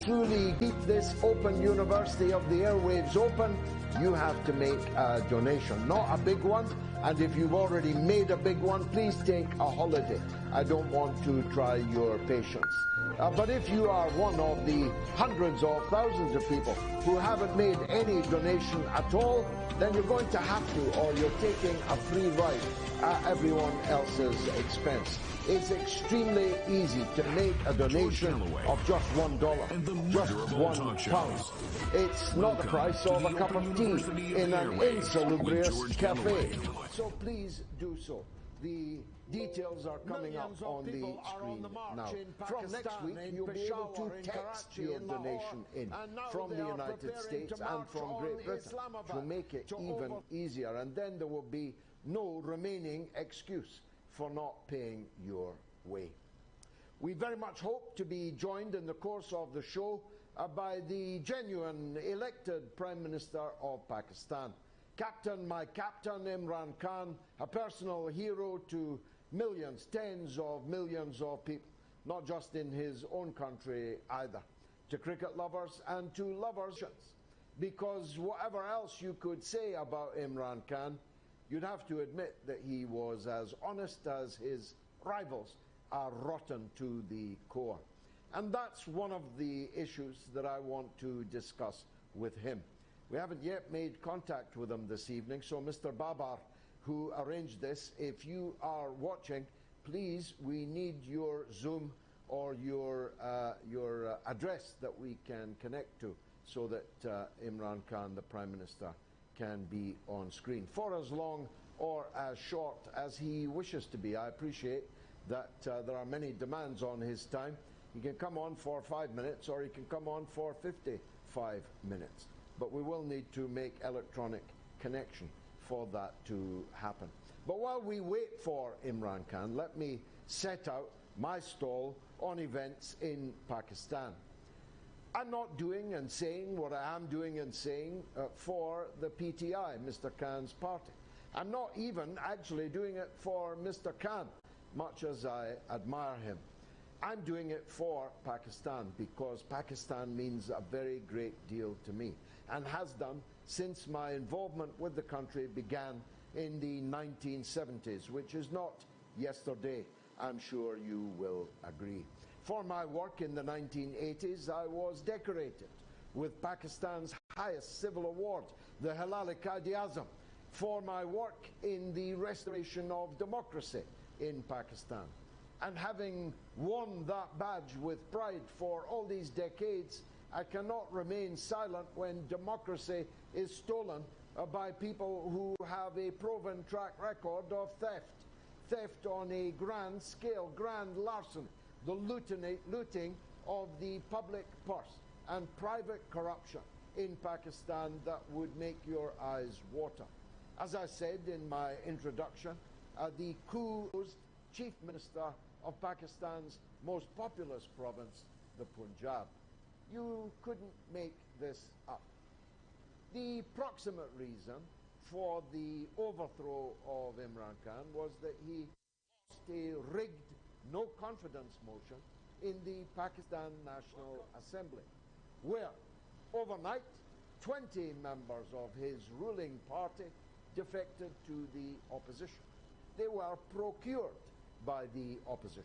truly keep this open university of the airwaves open, you have to make a donation, not a big one. And if you've already made a big one, please take a holiday. I don't want to try your patience. But if you are one of the hundreds of thousands of people who haven't made any donation at all, then you're going to have to, or you're taking a free ride at everyone else's expense. It's extremely easy to make a donation of just $1, just £1. It's not the price of a cup of tea in an insalubrious cafe. So please do so. The details are coming up on the screen now. From next week, you'll be able to text your donation in from the United States and from Great Britain to make it even easier. And then there will be no remaining excuse for not paying your way. We very much hope to be joined in the course of the show by the genuine elected Prime Minister of Pakistan. Captain, my captain, Imran Khan, a personal hero to millions, tens of millions of people, not just in his own country either, to cricket lovers and to lovers. Because whatever else you could say about Imran Khan, you'd have to admit that he was as honest as his rivals are rotten to the core. And that's one of the issues that I want to discuss with him. We haven't yet made contact with him this evening, so Mr. Babar, who arranged this, if you are watching, please, we need your Zoom or your address that we can connect to so that Imran Khan, the Prime Minister, can be on screen for as long or as short as he wishes to be. I appreciate that there are many demands on his time. He can come on for 5 minutes or he can come on for 55 minutes. But we will need to make electronic connection for that to happen. But while we wait for Imran Khan, let me set out my stall on events in Pakistan. I'm not doing and saying what I am doing and saying for the PTI, Mr. Khan's party. I'm not even actually doing it for Mr. Khan, much as I admire him. I'm doing it for Pakistan because Pakistan means a very great deal to me and has done since my involvement with the country began in the 1970s, which is not yesterday, I'm sure you will agree. For my work in the 1980s, I was decorated with Pakistan's highest civil award, the Hilal-e-Qaid-e-Azam, for my work in the restoration of democracy in Pakistan. And having won that badge with pride for all these decades, I cannot remain silent when democracy is stolen by people who have a proven track record of theft on a grand scale, grand larceny, the looting of the public purse and private corruption in Pakistan that would make your eyes water. As I said in my introduction, the coup chief minister of Pakistan's most populous province, the Punjab. You couldn't make this up. The proximate reason for the overthrow of Imran Khan was that he lost a rigged no-confidence motion in the Pakistan National Assembly, where overnight 20 members of his ruling party defected to the opposition. They were procured by the opposition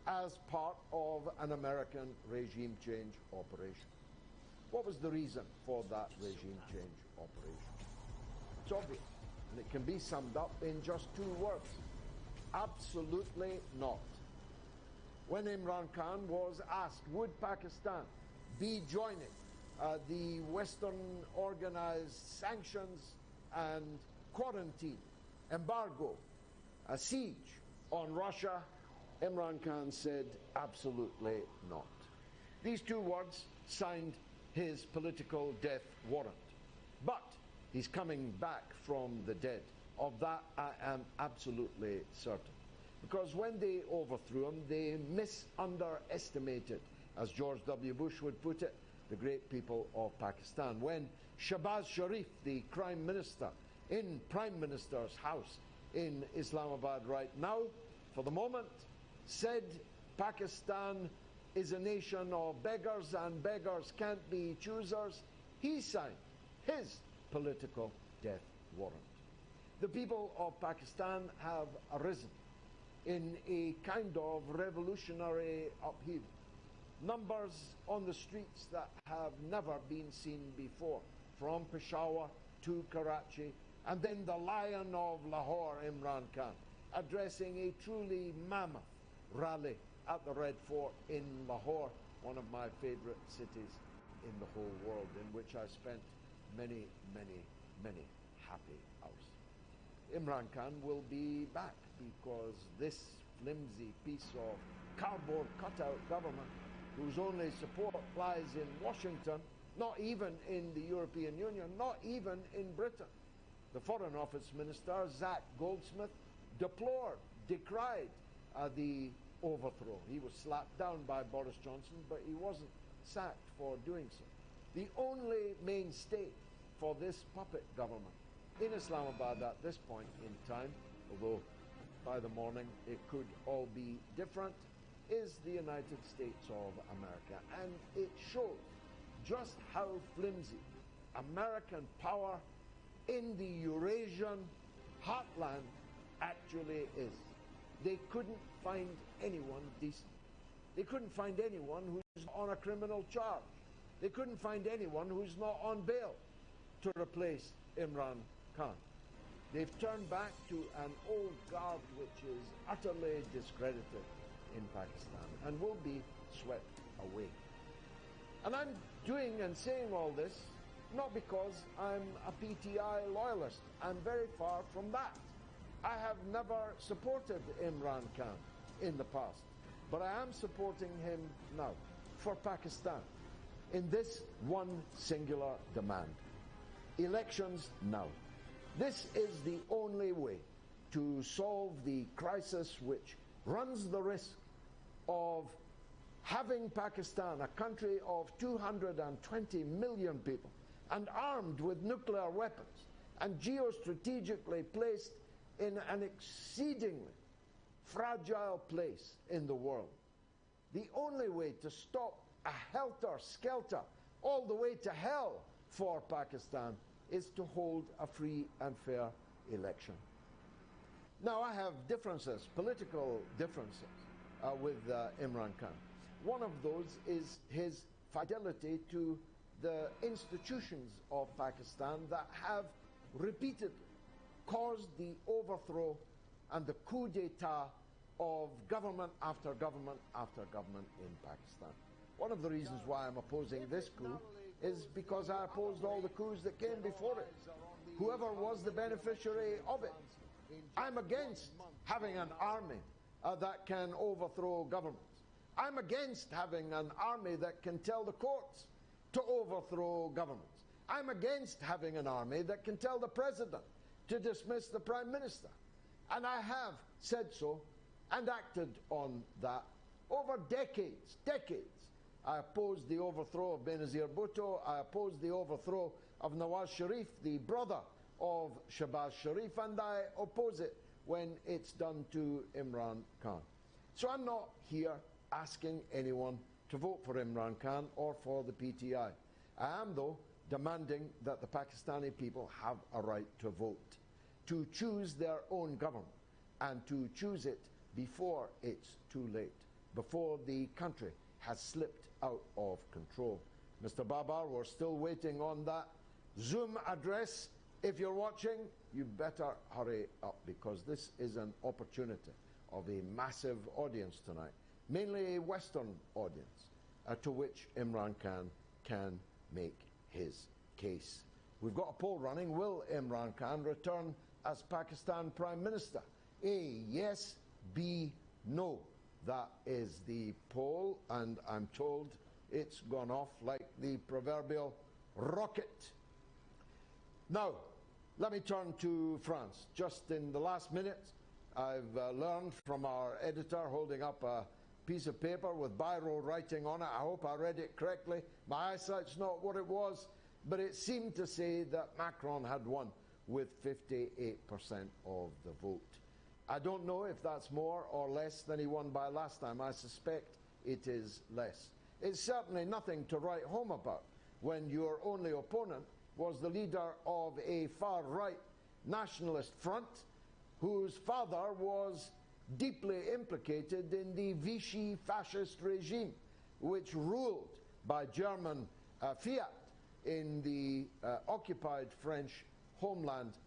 as part of an American regime change operation. What was the reason for that regime change operation? It's obvious, and it can be summed up in just 2 words. Absolutely not. When Imran Khan was asked, would Pakistan be joining the Western organized sanctions and quarantine, embargo, a siege on Russia, Imran Khan said, absolutely not. These 2 words signed his political death warrant. But he's coming back from the dead. Of that, I am absolutely certain. Because when they overthrew him, they misunderestimated, as George W. Bush would put it, the great people of Pakistan. When Shahbaz Sharif, the Prime Minister, in Prime Minister's house in Islamabad right now, for the moment, said Pakistan is a nation of beggars and beggars can't be choosers, he signed his political death warrant. The people of Pakistan have arisen in a kind of revolutionary upheaval. Numbers on the streets that have never been seen before, from Peshawar to Karachi, and then the Lion of Lahore, Imran Khan, addressing a truly mammoth rally at the Red Fort in Lahore, one of my favorite cities in the whole world, in which I spent many, many, many happy hours. Imran Khan will be back because this flimsy piece of cardboard cutout government, whose only support lies in Washington, not even in the European Union, not even in Britain. The Foreign Office Minister, Zach Goldsmith, deplored, decried the overthrow. He was slapped down by Boris Johnson, but he wasn't sacked for doing so. The only mainstay for this puppet government in Islamabad at this point in time, although by the morning it could all be different, is the United States of America. And it shows just how flimsy American power in the Eurasian heartland actually is. They couldn't find anyone decent. They couldn't find anyone who's on a criminal charge. They couldn't find anyone who's not on bail to replace Imran Khan. They've turned back to an old guard which is utterly discredited in Pakistan and will be swept away. And I'm doing and saying all this not because I'm a PTI loyalist. I'm very far from that. I have never supported Imran Khan in the past, but I am supporting him now for Pakistan in this one singular demand. Elections now. This is the only way to solve the crisis which runs the risk of having Pakistan, a country of 220 million people, and armed with nuclear weapons, and geostrategically placed in an exceedingly fragile place in the world. The only way to stop a helter-skelter all the way to hell for Pakistan is to hold a free and fair election. Now, I have differences, political differences, with Imran Khan. One of those is his fidelity to the institutions of Pakistan that have repeatedly caused the overthrow and the coup d'etat of government after government after government in Pakistan. One of the reasons why I'm opposing this coup is because I opposed all the coups that came before it, whoever was the beneficiary of it. I'm against having an army that can overthrow governments. I'm against having an army that can tell the courts to overthrow governments. I'm against having an army that can tell the president to dismiss the prime minister. And I have said so and acted on that over decades. I opposed the overthrow of Benazir Bhutto. I opposed the overthrow of Nawaz Sharif, the brother of Shahbaz Sharif, and I oppose it when it's done to Imran Khan. So I'm not here asking anyone to vote for Imran Khan or for the PTI. I am, though, demanding that the Pakistani people have a right to vote, to choose their own government, and to choose it before it's too late, before the country has slipped out of control. Mr. Babar, we're still waiting on that Zoom address. If you're watching, you better hurry up, because this is an opportunity of a massive audience tonight, mainly a Western audience, to which Imran Khan can make his case. We've got a poll running. Will Imran Khan return as Pakistan Prime Minister? A, yes. B, no. That is the poll, and I'm told it's gone off like the proverbial rocket. Now, let me turn to France. Just in the last minute, I've learned from our editor holding up a piece of paper with biro writing on it. I hope I read it correctly. My eyesight's not what it was, but it seemed to say that Macron had won with 58% of the vote. I don't know if that's more or less than he won by last time. I suspect it is less. It's certainly nothing to write home about when your only opponent was the leader of a far-right nationalist front whose father was deeply implicated in the Vichy fascist regime, which ruled by German fiat in the occupied French homeland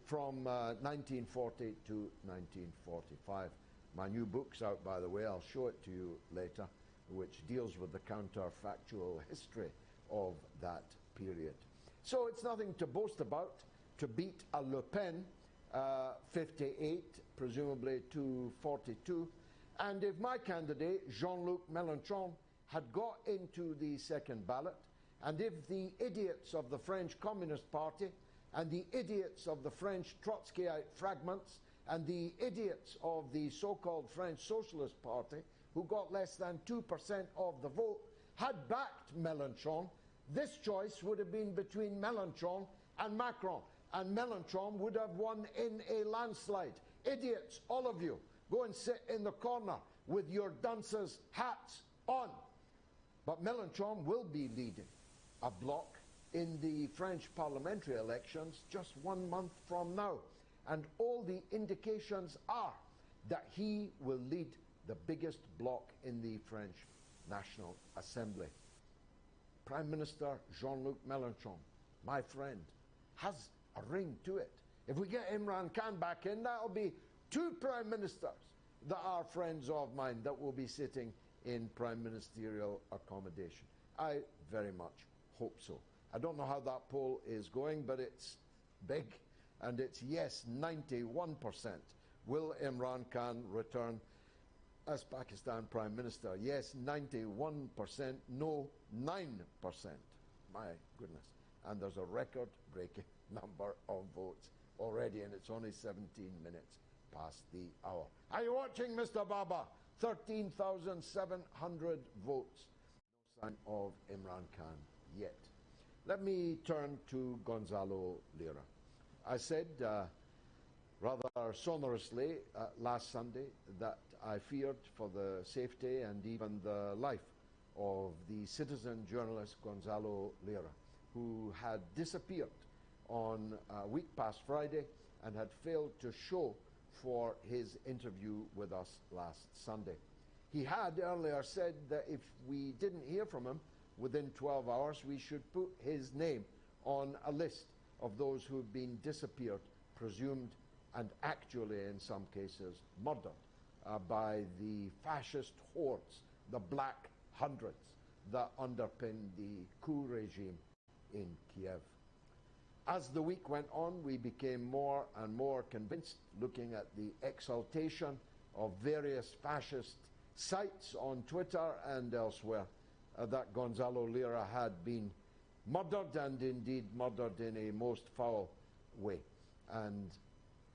from 1940 to 1945. My new book's out, by the way. I'll show it to you later, which deals with the counterfactual history of that period. So it's nothing to boast about to beat a Le Pen 58, presumably to 42. And if my candidate, Jean-Luc Mélenchon, had got into the second ballot, and if the idiots of the French Communist Party and the idiots of the French Trotskyite fragments and the idiots of the so-called French Socialist Party, who got less than 2% of the vote, had backed Mélenchon, this choice would have been between Mélenchon and Macron, and Mélenchon would have won in a landslide. Idiots, all of you, go and sit in the corner with your dunces' hats on. But Mélenchon will be leading a bloc in the French parliamentary elections just 1 month from now. And all the indications are that he will lead the biggest bloc in the French National Assembly. Prime Minister Jean-Luc Mélenchon, my friend, has a ring to it. If we get Imran Khan back in, that'll be 2 prime ministers that are friends of mine that will be sitting in prime ministerial accommodation. I very much hope so. I don't know how that poll is going, but it's big, and it's yes, 91%. Will Imran Khan return as Pakistan Prime Minister? Yes, 91%. No, 9%. My goodness. And there's a record-breaking number of votes already, and it's only 17 minutes past the hour. Are you watching, Mr. Baba? 13,700 votes. No sign of Imran Khan yet. Let me turn to Gonzalo Lira. I said rather sonorously last Sunday that I feared for the safety and even the life of the citizen journalist Gonzalo Lira, who had disappeared on a week past Friday and had failed to show for his interview with us last Sunday. He had earlier said that if we didn't hear from him within 12 hours, we should put his name on a list of those who have been disappeared, presumed and actually in some cases murdered by the fascist hordes, the Black Hundreds that underpin the coup regime in Kiev. As the week went on, we became more and more convinced, looking at the exaltation of various fascist sites on Twitter and elsewhere, that Gonzalo Lira had been murdered, and indeed murdered in a most foul way. And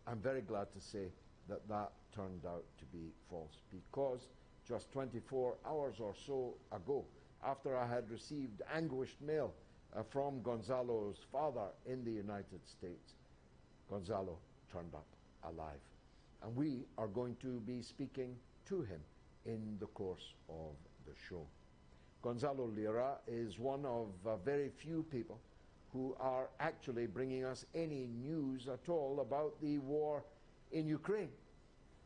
I'm very glad to say that that turned out to be false, because just 24 hours or so ago, after I had received anguished mail from Gonzalo's father in the United States, Gonzalo turned up alive. And we are going to be speaking to him in the course of the show. Gonzalo Lira is one of very few people who are actually bringing us any news at all about the war in Ukraine.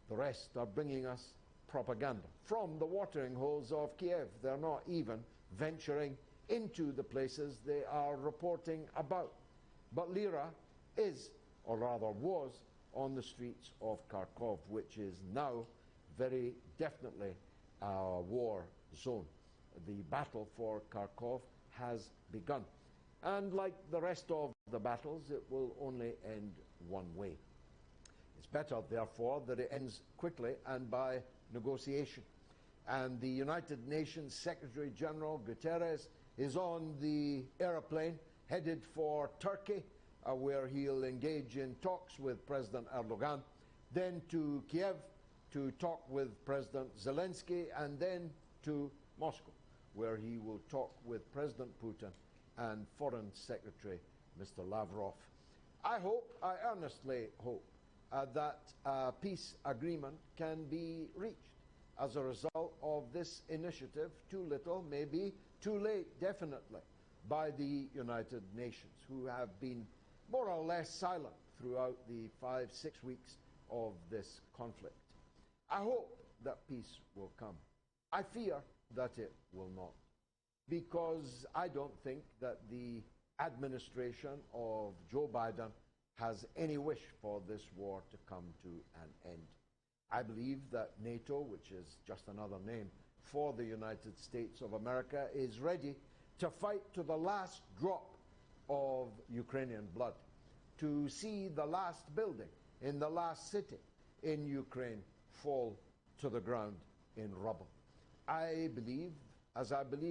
The rest are bringing us propaganda from the watering holes of Kiev. They're not even venturing into the places they are reporting about. But Lira is, or rather was, on the streets of Kharkov, which is now very definitely a war zone. The battle for Kharkov has begun. And like the rest of the battles, it will only end one way. It's better, therefore, that it ends quickly and by negotiation. And the United Nations Secretary General Guterres is on the aeroplane headed for Turkey, where he'll engage in talks with President Erdogan, then to Kiev to talk with President Zelensky, and then to Moscow, where he will talk with President Putin and Foreign Secretary Mr. Lavrov. I earnestly hope, that a peace agreement can be reached. as a result of this initiative, too little, maybe too late, definitely, by the United Nations, who have been more or less silent throughout the 5-6 weeks of this conflict. I hope that peace will come. I fear that it will not, because I don't think that the administration of Joe Biden has any wish for this war to come to an end. I believe that NATO, which is just another name for the United States of America, is ready to fight to the last drop of Ukrainian blood, to see the last building in the last city in Ukraine fall to the ground in rubble. I believe, as I believe